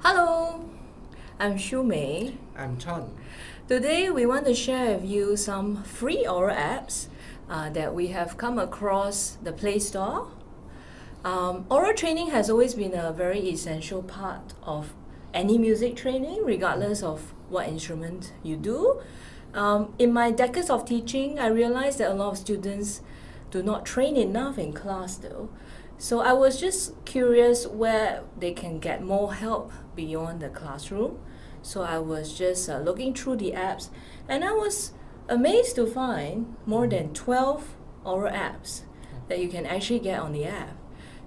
Hello, I'm Shu Mei. I'm Chan. Today we want to share with you some free Aural apps that we have come across the Play Store. Aural training has always been a very essential part of any music training, regardless of what instrument you do. In my decades of teaching, I realized that a lot of students do not train enough in class though. So I was just curious where they can get more help beyond the classroom. So I was just looking through the apps, and I was amazed to find more than 12 Aural apps that you can actually get on the app.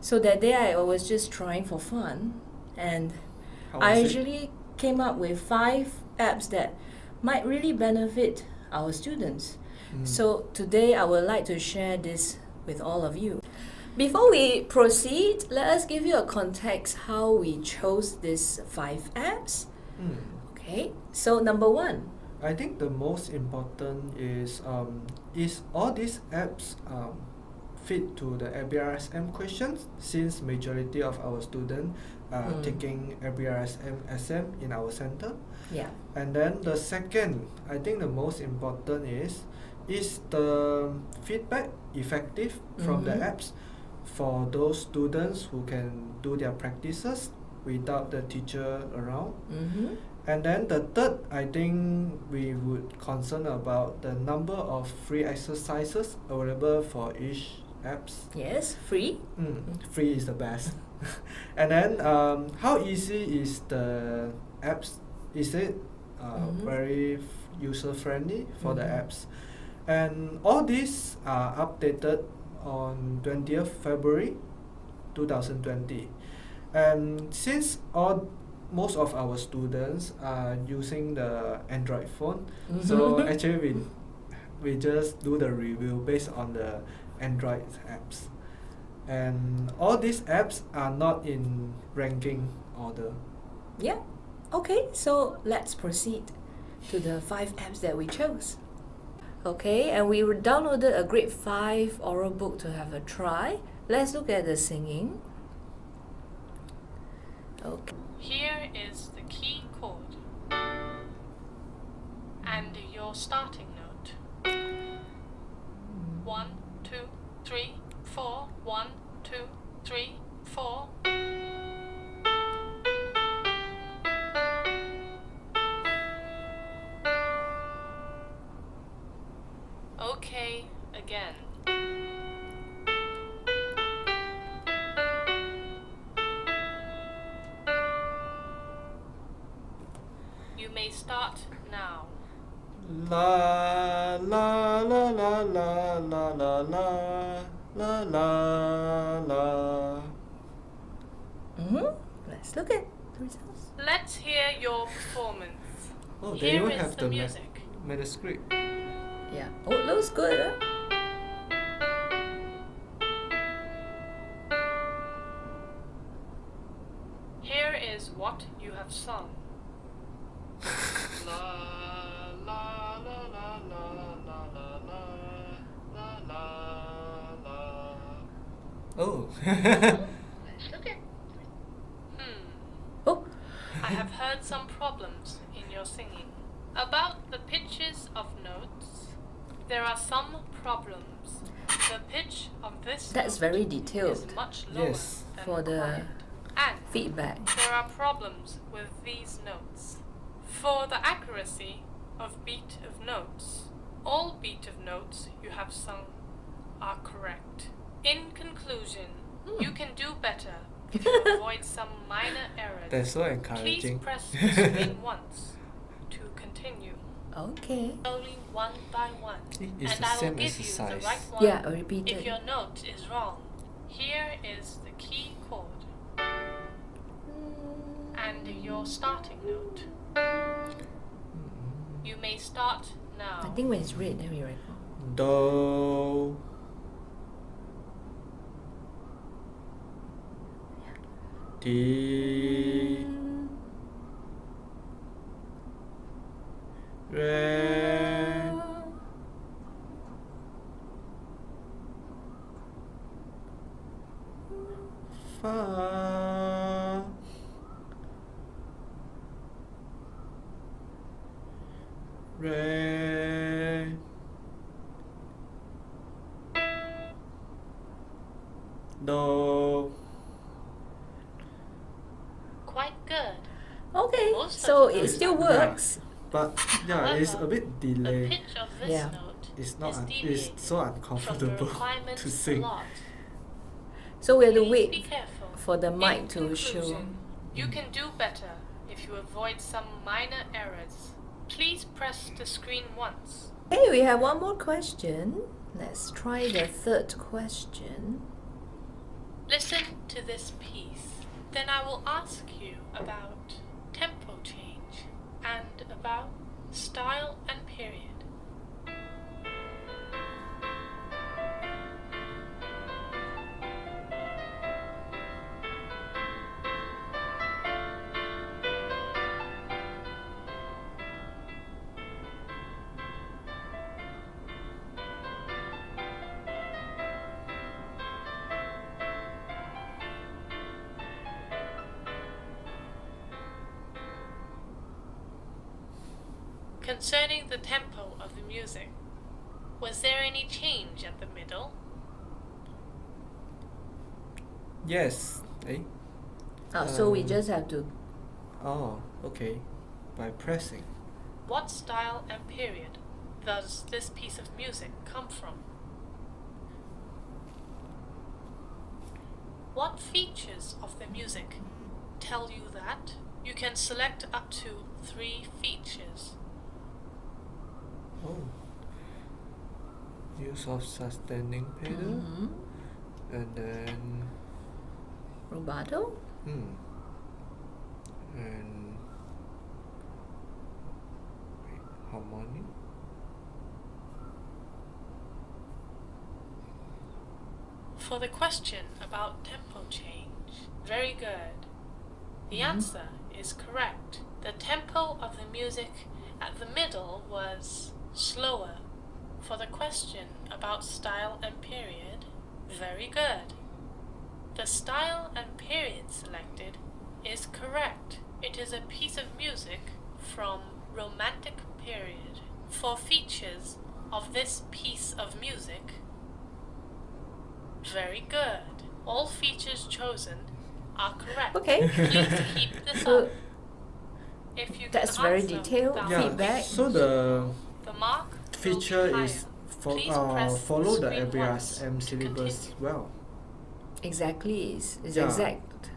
So that day I was just trying for fun, and I actually came up with 5 apps that might really benefit our students. So today I would like to share this with all of you. Before we proceed, let us give you a context how we chose these 5 apps. Okay, so number 1. I think the most important is all these apps fit to the ABRSM questions, since majority of our students are taking ABRSM SM in our center. Yeah. And then the second, I think the most important is the feedback effective from the apps for those students who can do their practices without the teacher around. And then the third, I think we would concern about the number of free exercises available for each apps. Yes, free. Free is the best. And then how easy is the apps? Is it very user friendly for the apps? And all these are updated on 20th February 2020. And since most of our students are using the Android phone, so actually we just do the review based on the Android apps. And all these apps are not in ranking order. Yeah. Okay, so let's proceed to the 5 apps that we chose. Okay, and we downloaded a grade 5 Aural book to have a try. Let's look at the singing. Okay. Here is the key chord and your starting note. 1, 2, 3, 4. 1, 2, 3, 4. Okay, again. You may start now. La la la la la la la la la la la. Let's look at the results. Let's hear your performance. Oh, they Here even is have the the music. manuscript. Yeah. Oh, it looks good, huh? Here is what you have sung. La la la la la la la la la la. Oh. Let's look at. Oh. I have heard some problems in your singing. About the pitches of notes, there are some problems. The pitch of this That's note very is detailed much lower Yes. than for the required. And feedback. there are problems with these notes. For the accuracy of beat of notes, all beat of notes you have sung are correct. In conclusion, you can do better if you avoid some minor errors. That's so Please encouraging. press the screen once to continue. Okay. Slowly, one by one, It's and the I will same give you the exercise. right one Yeah, if repeated. your note is wrong. Here is the key chord and your starting note. You may start now. I think when it's red, then we record. Do. Ti. Re. Fa. Re. Do. Quite good. Okay, Most of so the it notes still are works. But yeah, it's a However, bit The delay. pitch of this Yeah. note It's not. is It's deviated so from the uncomfortable requirements to a sing. lot. So we have to Please be wait careful. for the In mic to show. conclusion, you can do better if you avoid some minor errors. Please press the screen once. Okay, we have one more question. Let's try the third question. Listen to this piece. Then I will ask you about tempo change and about style and period. Concerning the tempo of the music, was there any change at the middle? Yes. Eh? So we just have to. Oh, okay. By pressing. What style and period does this piece of music come from? What features of the music tell you that? You can select up to 3 features. Oh. Use of sustaining pedal. Mhm. And then. Rubato? And. Wait, harmonic? For the question about tempo change, very good. The answer is correct. The tempo of the music at the middle was slower. For the question about style and period, very good. The style and period selected is correct. It is a piece of music from Romantic period. For features of this piece of music, very good. All features chosen are correct. Okay. Please keep this So up. If you that's can very answer detailed without feedback. So the the mark feature will be is higher. Please press follow the screen once ABRSM to syllabus continue. well. Exactly, it's Yeah. exact.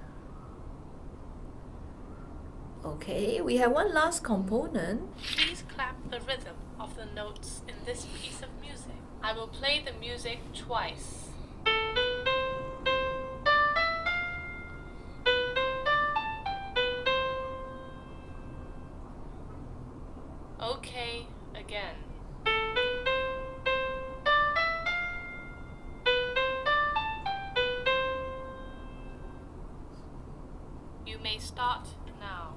Okay, we have one last component. Please clap the rhythm of the notes in this piece of music. I will play the music twice. Okay, again. You may start now.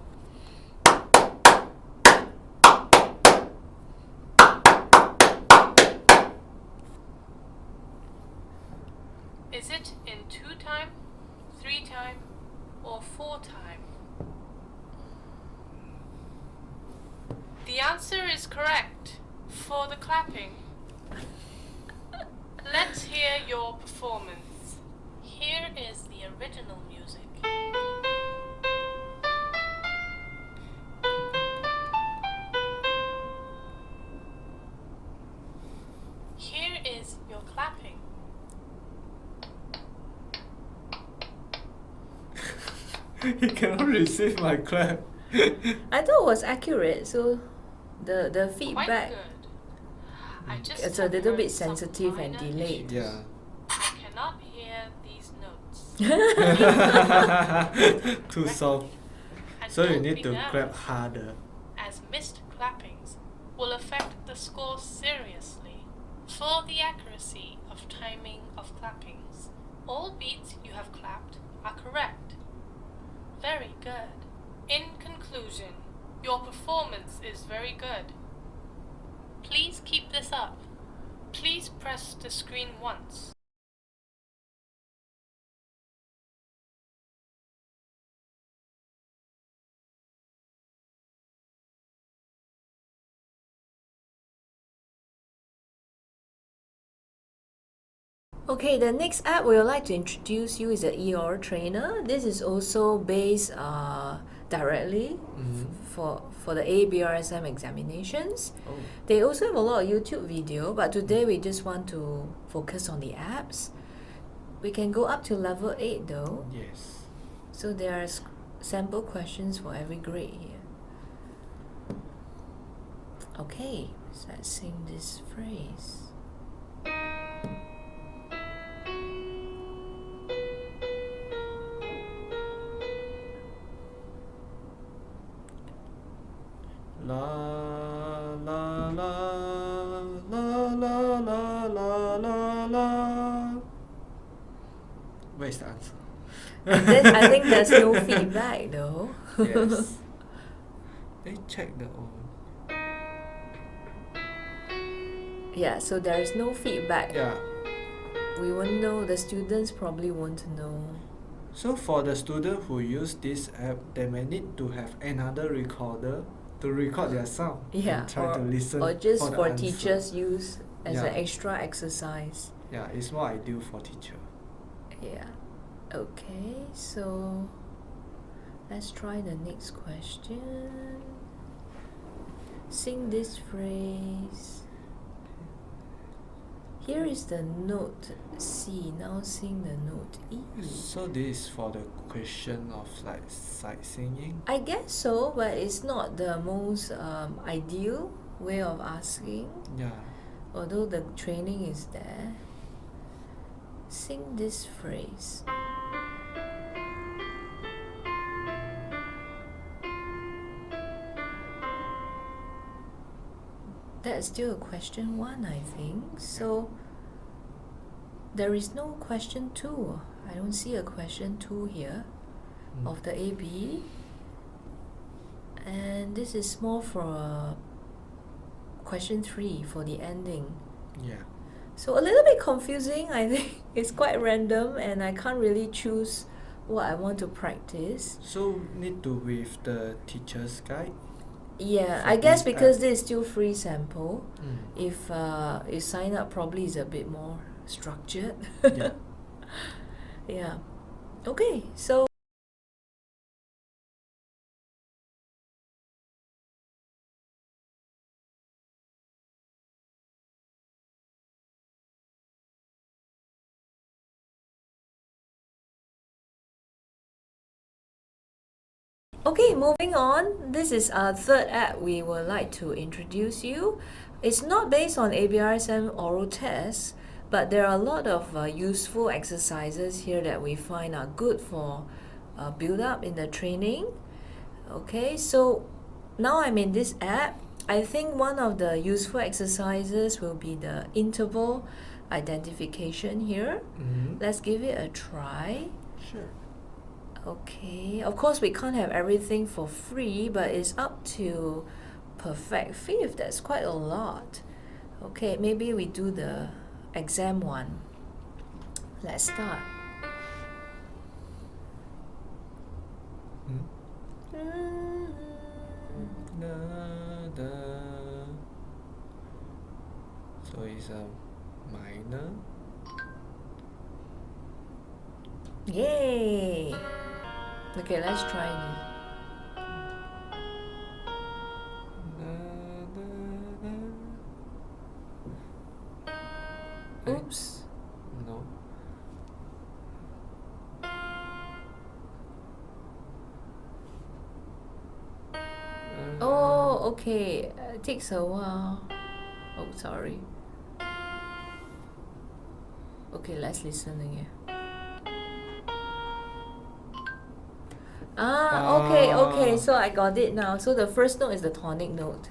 Is it in 2 time, 3 time, or 4 time? The answer is correct. For the clapping, let's hear your performance. Here is the original music. Here is your clapping. He cannot receive my clap. I thought it was accurate, so the Quite feedback good. I just it's a have little heard bit some sensitive and minor delayed. issues. Yeah. I cannot hear these notes. Too Correctly. soft. And So you don't need be to nervous, clap harder. as missed clappings will affect the score seriously. For the accuracy of timing of clappings, all beats you have clapped are correct. Very good. In conclusion, your performance is very good. Please keep this up. Please press the screen once. Okay, the next app we would like to introduce you is the Aural Trainer. This is also based directly for the ABRSM examinations. Oh. They also have a lot of YouTube video, but today we just want to focus on the apps. We can go up to level 8 though. Yes. So there are sample questions for every grade here. Okay, so let's sing this phrase. La la la la la la la la la. Where's the answer? I think there's no feedback though. Yes. They check the old. Yeah, so there is no feedback. Yeah. We won't know, the students probably won't know. So for the student who use this app, they may need to have another recorder to record their sound Yeah, and try to listen or just for the for answer. teachers use as Yeah. an extra exercise. Yeah, it's more ideal for teacher. Yeah. Okay, so let's try the next question. Sing this phrase. Here is the note C. Now sing the note E. So this is for the question of like sight singing. I guess so, but it's not the most ideal way of asking. Yeah. Although the training is there. Sing this phrase. That's still a question 1, I think. So there is no question 2. I don't see a question 2 here of the AB. And this is more for question 3 for the ending. Yeah. So a little bit confusing, I think. It's quite random and I can't really choose what I want to practice. So need to with the teacher's guide. Yeah, For I guess this because app. this is still free sample. If you sign up, probably is a bit more structured. Yeah. Yeah. Okay, so okay, moving on. This is our third app we would like to introduce you. It's not based on ABRSM oral tests, but there are a lot of useful exercises here that we find are good for build up in the training. Okay, so now I'm in this app. I think one of the useful exercises will be the interval identification here. Let's give it a try. Sure. Okay, of course we can't have everything for free, but it's up to perfect fifth. That's quite a lot. Okay, maybe we do the exam one. Let's start. So it's a minor. Yay! Okay, let's try this. Oops. No. Oh, okay. It takes a while. Oh, sorry. Okay, let's listen again. Okay, so I got it now. So the first note is the tonic note.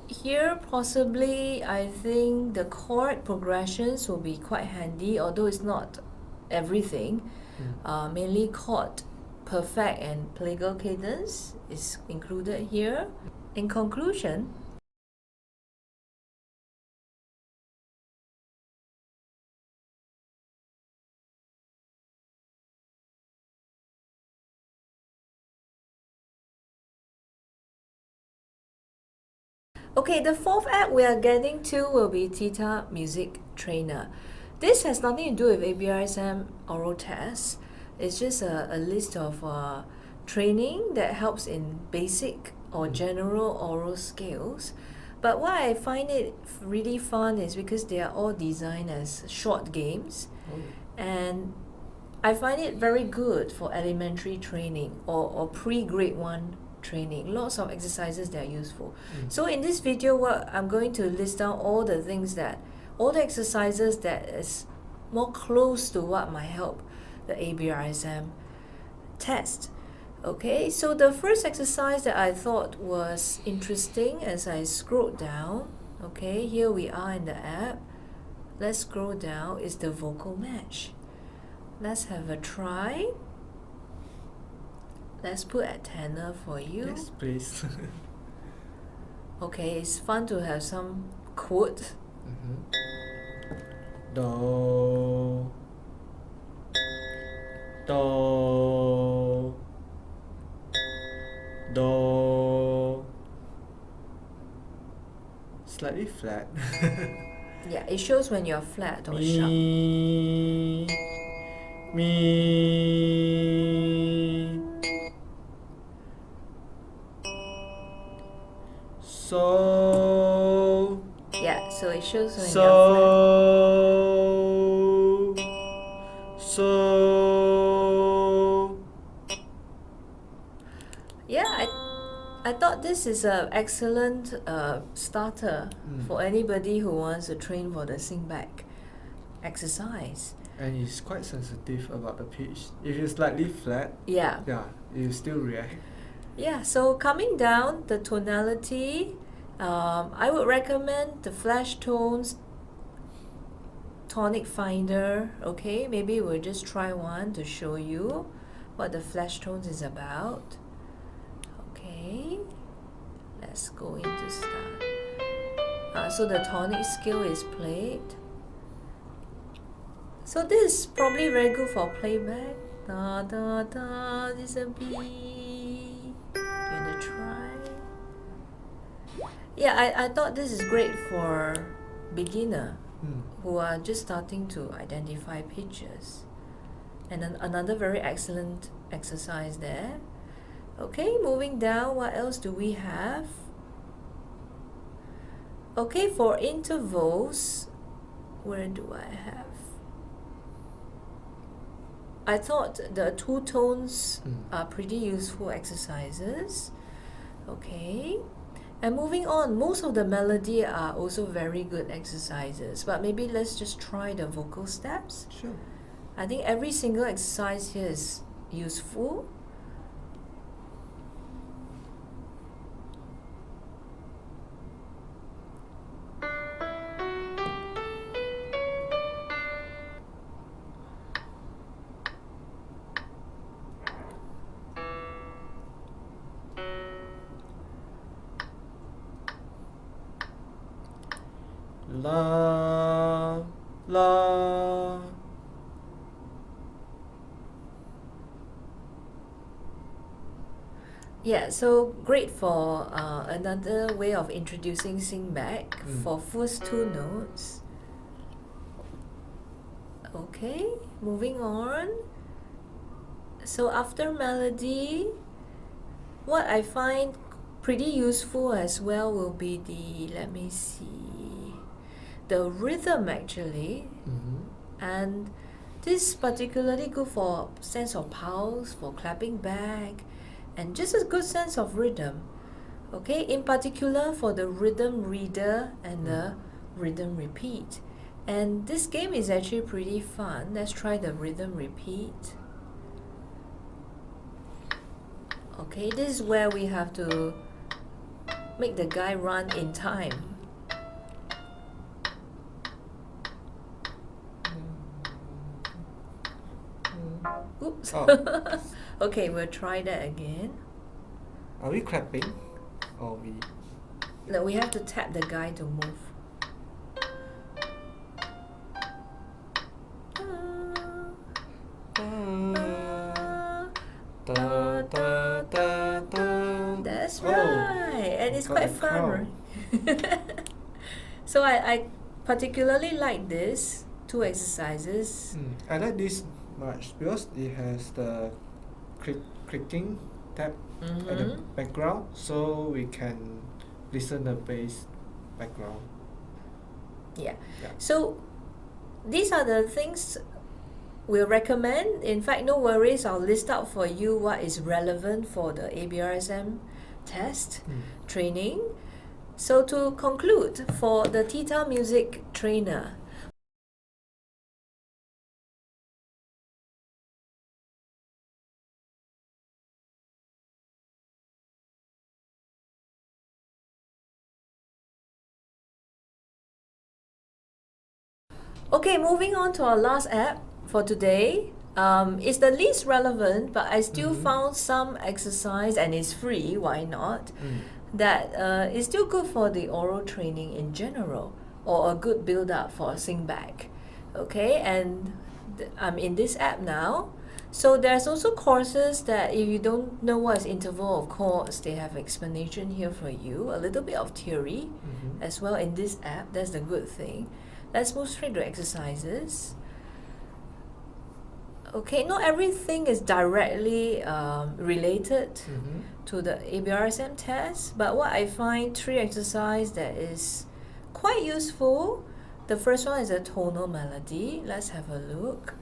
Here, possibly, I think the chord progressions will be quite handy, although it's not everything. Mainly chord perfect and plagal cadence is included here. In conclusion, okay, the fourth app we are getting to will be Theta Music Trainer. This has nothing to do with ABRSM oral tests. It's just a list of training that helps in basic or general oral skills. But why I find it really fun is because they are all designed as short games. And I find it very good for elementary training or pre-grade 1 training. Lots of exercises that are useful. So in this video, what I'm going to list down all the exercises that is more close to what might help the ABRSM test. Okay, so the first exercise that I thought was interesting as I scrolled down, okay, here we are in the app. Let's scroll down, is the vocal match. Let's have a try. Let's put a tenor for you. Yes, please. Okay, it's fun to have some quote. Do. Do. Do. Slightly flat. Yeah, it shows when you're flat or sharp. Mi. So. Yeah, so it shows when you're flat. So. Yeah, I thought this is an excellent starter for anybody who wants to train for the sing back exercise. And it's quite sensitive about the pitch. If it's slightly flat, Yeah. you still react. Yeah, so coming down, the tonality, I would recommend the Flash Tones Tonic Finder. Okay, maybe we'll just try one to show you what the Flash Tones is about. Okay, let's go into start. So the tonic scale is played. So this is probably very good for playback. Da da da, this is a B. Gonna try. Yeah, I thought this is great for beginner who are just starting to identify pitches. And then another very excellent exercise there. Okay, moving down, what else do we have? Okay, for intervals, where do I have? I thought the 2 tones are pretty useful exercises. Okay, and moving on, most of the melody are also very good exercises, but maybe let's just try the vocal steps. Sure. I think every single exercise here is useful. La, la. Yeah, so great for another way of introducing sing back for first 2 notes. Okay, moving on. So after melody, what I find pretty useful as well will be the, let me see, the rhythm actually. And this is particularly good for sense of pulse, for clapping back, and just a good sense of rhythm. Okay, in particular for the rhythm reader and the rhythm repeat. And this game is actually pretty fun. Let's try the rhythm repeat. Okay, this is where we have to make the guy run in time. Oops. Oh. Okay, we'll try that again. Are we clapping? Or we? No, we have to tap the guy to move. Da, da, da, da. That's Oh, right, and it's got quite a fun, crown. right? So I particularly like this 2 exercises. I like this much because it has the clicking tab at the background, so we can listen the bass background. Yeah. Yeah. So these are the things we'll recommend. In fact, no worries, I'll list out for you what is relevant for the ABRSM test training. So to conclude, for the Theta Music Trainer, okay, moving on to our last app for today. It's the least relevant, but I still found some exercise, and it's free, why not? That is still good for the oral training in general, or a good build up for a sing back. Okay, and I'm in this app now. So there's also courses that if you don't know what is interval of chords, they have explanation here for you, a little bit of theory as well in this app. That's the good thing. Let's move straight to exercises. Okay, not everything is directly related to the ABRSM test, but what I find 3 exercise that is quite useful. The first one is a tonal melody. Let's have a look.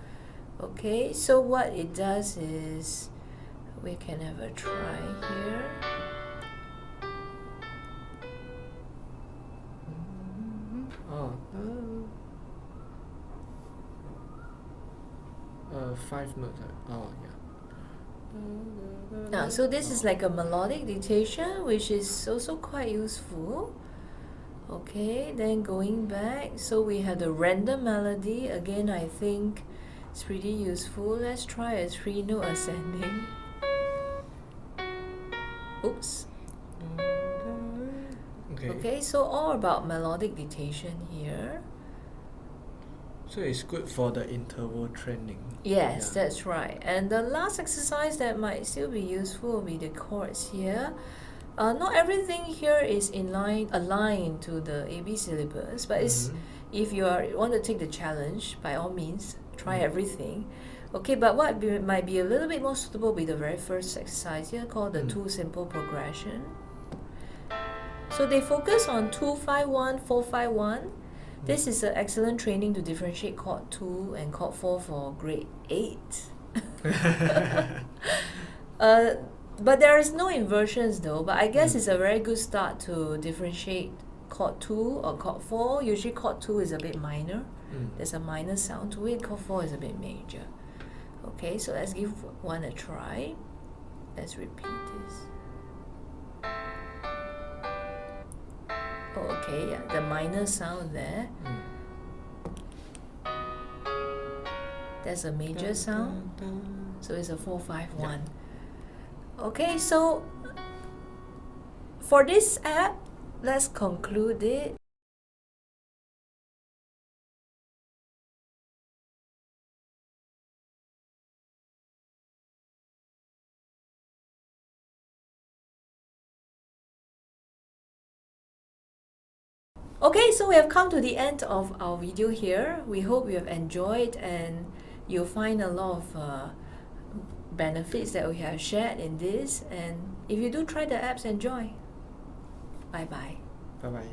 Okay, so what it does is we can have a try here. Oh. 5 notes. Oh, yeah. So this is like a melodic dictation, which is also quite useful. Okay, then going back, so we have the random melody. Again, I think it's pretty useful. Let's try a 3-note ascending. Oops. Okay, so all about melodic dictation here. So it's good for the interval training. Yes, that's right. And the last exercise that might still be useful will be the chords here. Not everything here is aligned to the AB syllabus, but it's, if you want to take the challenge, by all means, try everything. Okay, but what might be a little bit more suitable will be the very first exercise here called the 2 simple progression. So they focus on 2-5-1, 4-5-1. This is an excellent training to differentiate chord 2 and chord 4 for grade 8. But there is no inversions though, but I guess it's a very good start to differentiate chord 2 or chord 4. Usually chord 2 is a bit minor. There's a minor sound to it. Chord 4 is a bit major. Okay, so let's give one a try. Let's repeat this. Oh, okay, yeah, the minor sound there. There's a major sound. So it's a 4-5-1. Okay, so for this app, let's conclude it. Okay, so we have come to the end of our video here. We hope you have enjoyed and you'll find a lot of benefits that we have shared in this. And if you do try the apps, enjoy. Bye-bye. Bye-bye.